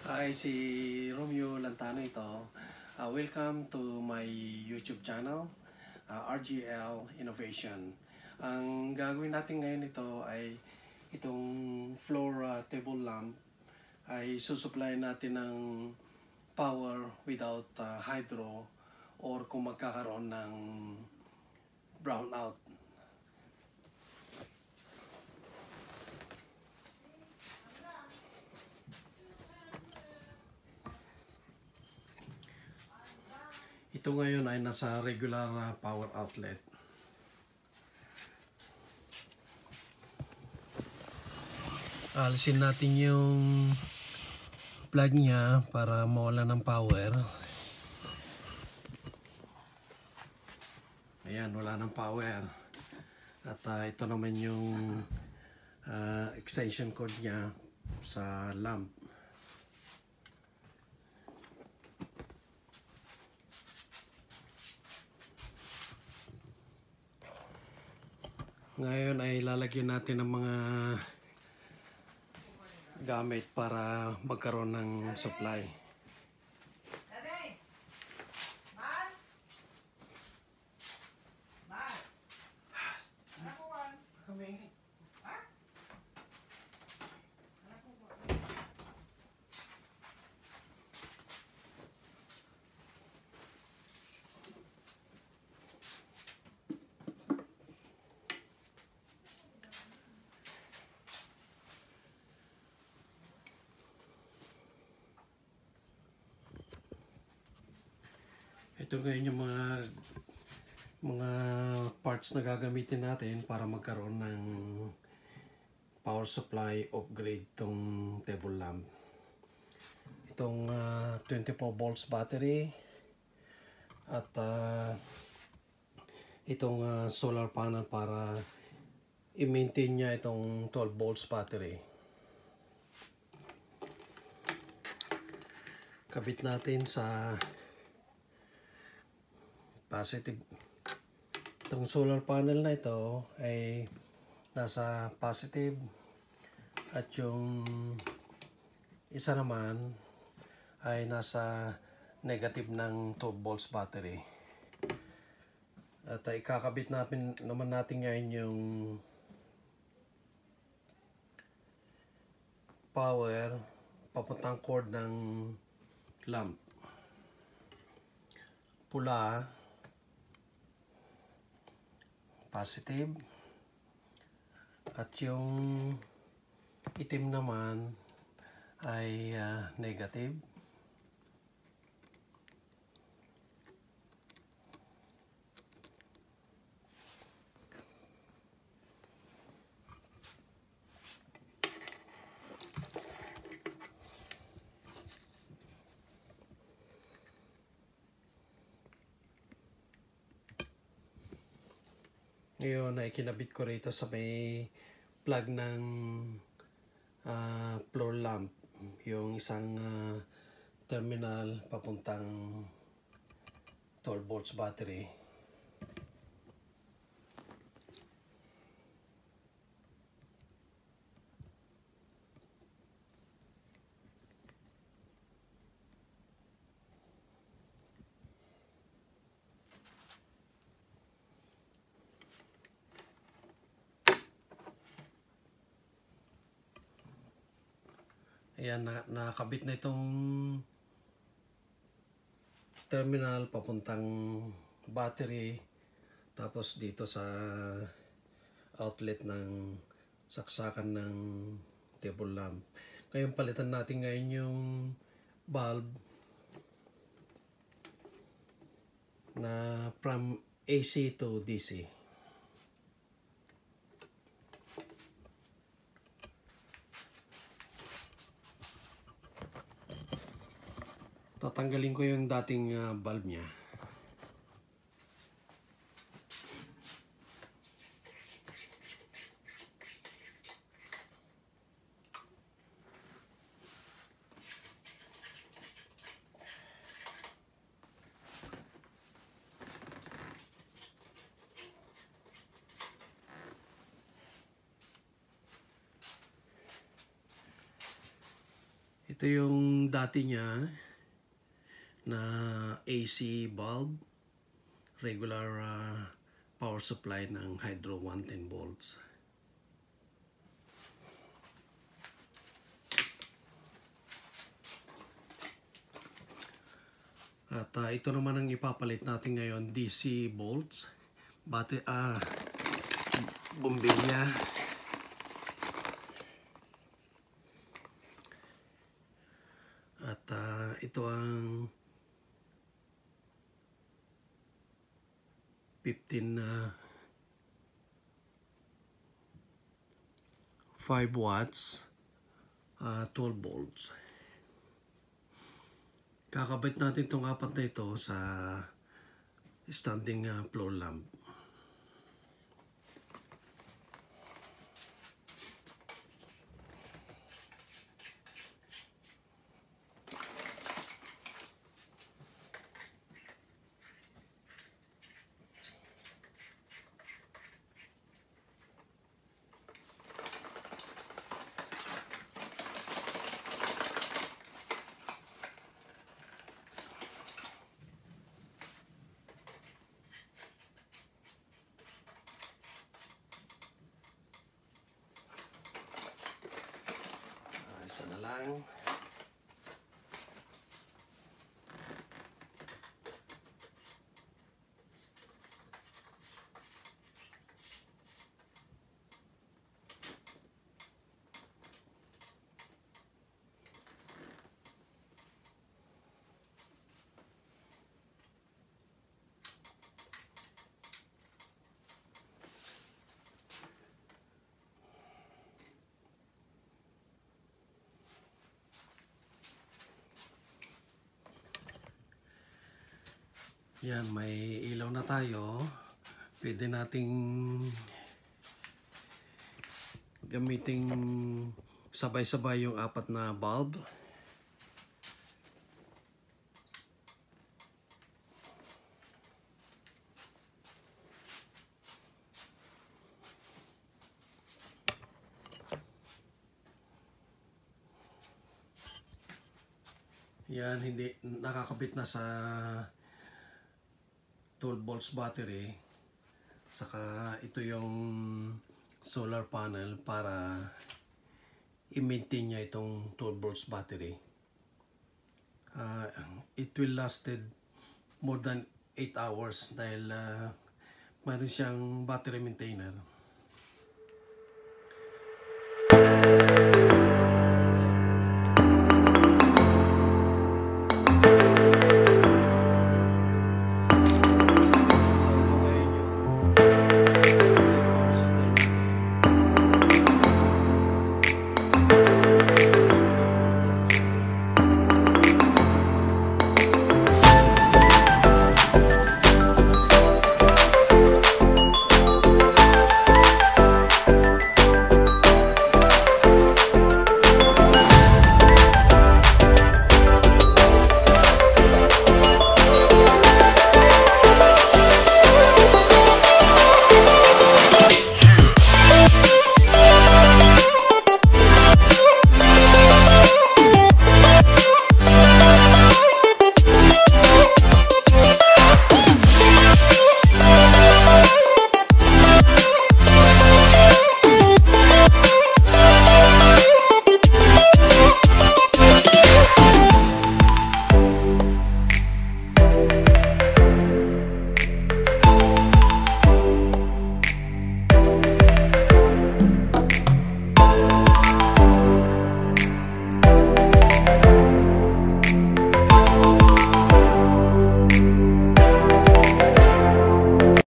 Hi, si Romeo Lantano ito. Welcome to my YouTube channel, RGL Innovation. Ang gagawin natin ngayon ito ay itong floor table lamp ay susupply natin ng power without hydro or kung magkakaroon ng brownout. Ito ngayon ay nasa regular power outlet. Alisin natin yung plug niya para mawala ng power. Ayan, wala ng power. At ito naman yung extension cord niya sa lamp. Ngayon ay lalagyan natin ng mga gamit para magkaroon ng supply. Ito ngayon yung mga parts na gagamitin natin para magkaroon ng power supply upgrade tong table lamp. Itong 24 volts battery at itong solar panel para i-maintain niya itong 12 volts battery. Kabit natin sa positive. Itong solar panel na ito ay nasa positive at yung isa naman ay nasa negative ng 12 volts battery. At ikakabit naman natin ngayon yung power papuntang cord ng lamp. Pula positive at yung itim naman ay negative. Ngayon ay kinabit ko rito sa may plug ng floor lamp, yung isang terminal papuntang 12 volts battery. Ayan, nakakabit na itong terminal papuntang battery, tapos dito sa outlet ng saksakan ng table lamp. Ngayon palitan natin ngayon yung bulb na from AC to DC. Tatanggalin ko yung dating bulb niya. Ito yung dati niya na AC bulb, regular power supply ng Hydro 110 volts. At ito naman ang ipapalit natin ngayon, DC volts, bombilya. At ito ang 5 watts, 12 volts. Kakabit natin itong apat na ito sa standing floor lamp. Isa na lang. Yan, may ilaw na tayo. Pwede nating gamiting sabay-sabay yung apat na bulb. Yan, hindi nakakabit na sa 12 volts battery. Saka ito yung solar panel para i-maintain niya itong 12 volts battery. It will lasted more than 8 hours dahil mayroon siyang battery maintainer.